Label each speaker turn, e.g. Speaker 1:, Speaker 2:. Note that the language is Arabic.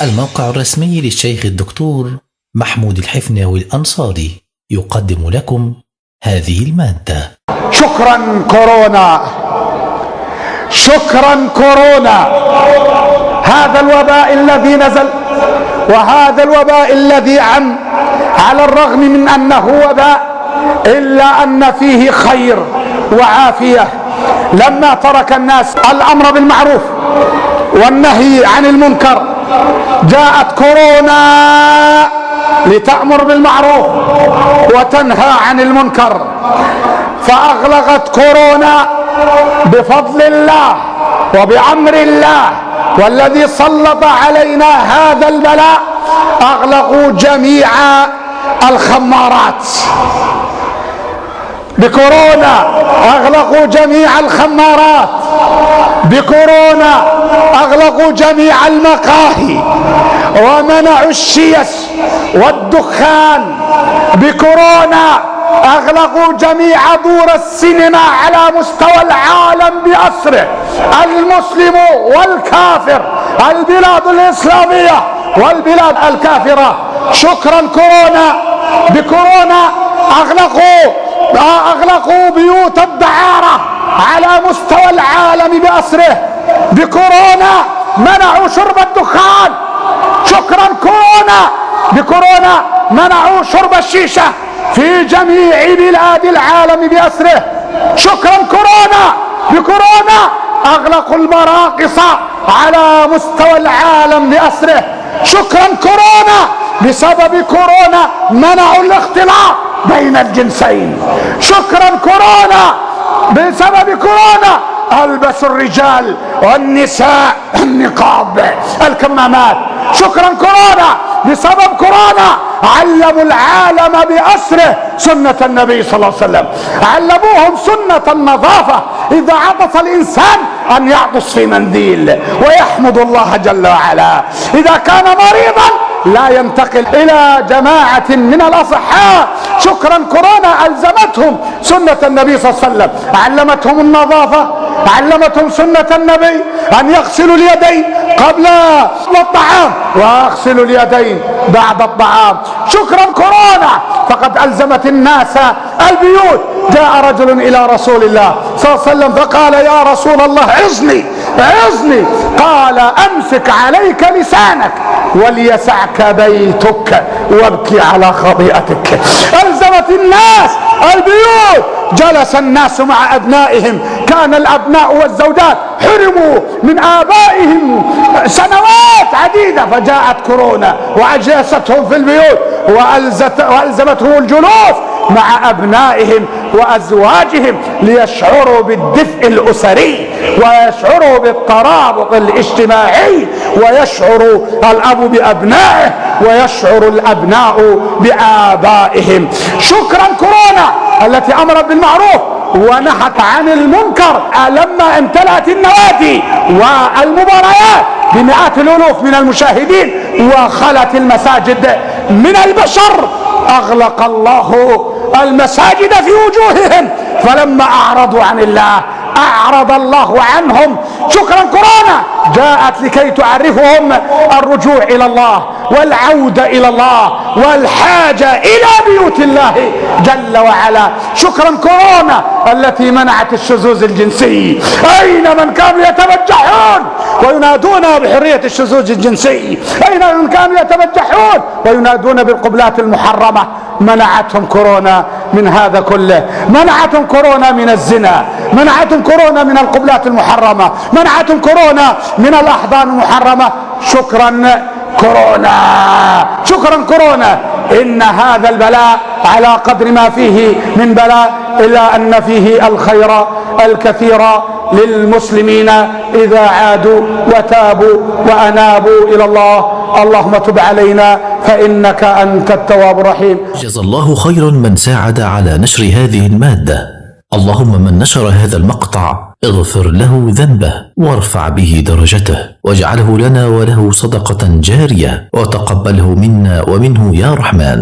Speaker 1: الموقع الرسمي للشيخ الدكتور محمود الحفناوي الأنصاري يقدم لكم هذه المادة.
Speaker 2: شكرا كورونا، شكرا كورونا. هذا الوباء الذي نزل وهذا الوباء الذي عم، على الرغم من أنه وباء إلا أن فيه خير وعافية. لما ترك الناس الأمر بالمعروف والنهي عن المنكر جاءت كورونا لتأمر بالمعروف وتنهى عن المنكر، فأغلقت كورونا بفضل الله وبأمر الله والذي سلط علينا هذا البلاء. أغلقوا جميع الخمارات بكورونا، أغلقوا جميع الخمارات بكورونا، أغلقوا جميع المقاهي ومنعوا الشيش والدخان بكورونا، أغلقوا جميع دور السينما على مستوى العالم بأسره، المسلم والكافر، البلاد الإسلامية والبلاد الكافرة. شكرا كورونا. بكورونا أغلقوا بيوت الدعارة على مستوى العالم بأسره. بكورونا منعوا شرب الدخان. شكرا كورونا. بكورونا منعوا شرب الشيشة في جميع بلاد العالم بأسره. شكرا كورونا. بكورونا أغلقوا المراقص على مستوى العالم بأسره. شكرا كورونا. بسبب كورونا منعوا الاختلاط بين الجنسين. شكرا كورونا. بسبب كورونا ألبس الرجال والنساء النقاب الكمامات. شكرا كورونا. بسبب كورونا علموا العالم بأسره سنة النبي صلى الله عليه وسلم، علموهم سنة النظافة، إذا عطس الإنسان أن يعطس في منديل ويحمد الله جل وعلا، إذا كان مريضا لا ينتقل إلى جماعة من الأصحاء. شكرا كورونا ألزمتهم سنة النبي صلى الله عليه وسلم، علمتهم النظافة، علمتهم سنة النبي أن يغسلوا اليدين قبل الطعام ويغسلوا اليدين بعد الطعام. شكرا كورونا. فقد ألزمت الناس البيوت. جاء رجل إلى رسول الله صلى الله عليه وسلم فقال: يا رسول الله عظني عظني. قال: أمسك عليك لسانك وليسعك بيتك وابكي على خطيئتك. ألزمت الناس البيوت. جلس الناس مع أبنائهم، كان الأبناء والزوجات حرموا من آبائهم سنوات عديدة، فجاءت كورونا وأجلستهم في البيوت وألزمتهم الجلوس مع أبنائهم وأزواجهم ليشعروا بالدفء الأسري ويشعروا بالترابط الاجتماعي، ويشعر الأب بأبنائه ويشعر الأبناء بآبائهم. شكرا كورونا التي أمرت بالمعروف ونهت عن المنكر. لما امتلأت النوادي والمباريات بمئات الألوف من المشاهدين وخلت المساجد من البشر، أغلق الله المساجد في وجوههم، فلما أعرضوا عن الله أعرض الله عنهم. شكرا كورونا جاءت لكي تعرفهم الرجوع إلى الله والعودة إلى الله والحاجة إلى بيوت الله جل وعلا. شكرا كورونا التي منعت الشذوذ الجنسي. أين من كانوا يتبجحون وينادون بحرية الشذوذ الجنسي؟ أين من كانوا يتبجحون وينادون بالقبلات المحرمة؟ منعتهم كورونا من هذا كله. منعتهم كورونا من الزنا، منعتهم كورونا من القبلات المحرمة، منعتهم كورونا من الأحضان المحرمة. شكرا كورونا. شكرا كورونا. إن هذا البلاء على قدر ما فيه من بلاء إلا أن فيه الخير الكثير للمسلمين إذا عادوا وتابوا وأنابوا إلى الله. اللهم تب علينا فإنك أنت التواب الرحيم.
Speaker 1: جزا الله خيرا من ساعد على نشر هذه المادة. اللهم من نشر هذا المقطع اغفر له ذنبه وارفع به درجته واجعله لنا وله صدقة جارية وتقبله منا ومنه يا رحمن.